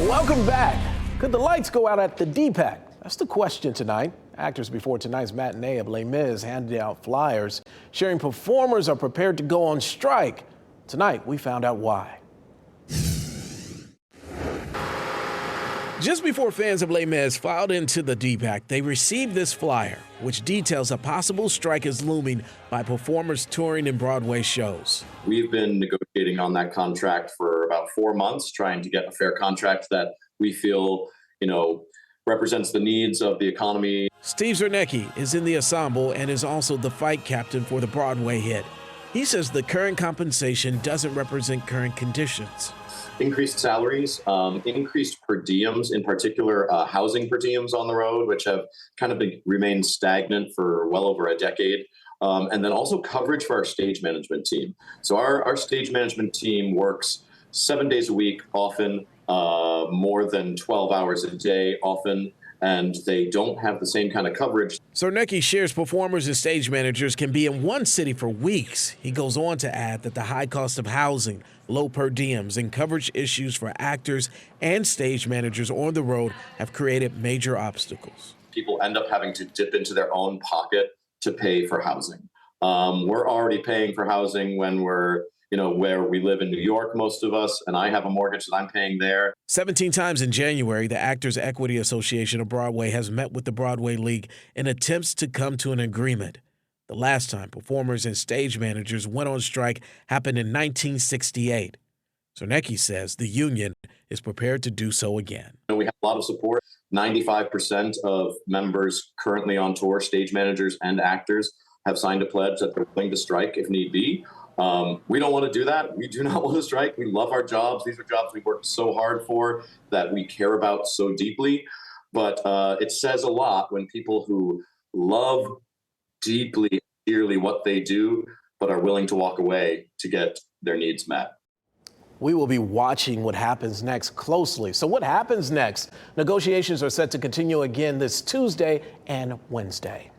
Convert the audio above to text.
Welcome back. Could the lights go out at the DPAC? That's the question tonight. Actors before tonight's matinee of Les Mis handed out flyers sharing performers are prepared to go on strike. Tonight, we found out why. Just before fans of Les Mis filed into the DPAC, they received this flyer, which details a possible strike is looming by performers touring in Broadway shows. We've been negotiating on that contract for about 4 months, trying to get a fair contract that we feel, represents the needs of the economy. Steve Zernecki is in the ensemble and is also the fight captain for the Broadway hit. He says the current compensation doesn't represent current conditions. Increased salaries, increased per diems, in particular housing per diems on the road, which have kind of remained stagnant for well over a decade. And then also coverage for our stage management team. So our stage management team works 7 days a week, often more than 12 hours a day, often, and they don't have the same kind of coverage. Zernecki shares performers and stage managers can be in one city for weeks. He goes on to add that the high cost of housing, low per diems, and coverage issues for actors and stage managers on the road have created major obstacles. People end up having to dip into their own pocket to pay for housing. We're already paying for housing when we're where we live in New York, most of us, and I have a mortgage that I'm paying there. 17 times in January, the Actors Equity Association of Broadway has met with the Broadway League in attempts to come to an agreement. The last time performers and stage managers went on strike happened in 1968. Zernecki says the union is prepared to do so again. We have a lot of support. 95% of members currently on tour, stage managers and actors, have signed a pledge that they're willing to strike if need be. We don't want to do that. We do not want to strike. We love our jobs. These are jobs we worked so hard for, that we care about so deeply. But it says a lot when people who love deeply, dearly what they do, but are willing to walk away to get their needs met. We will be watching what happens next closely. So what happens next? Negotiations are set to continue again this Tuesday and Wednesday.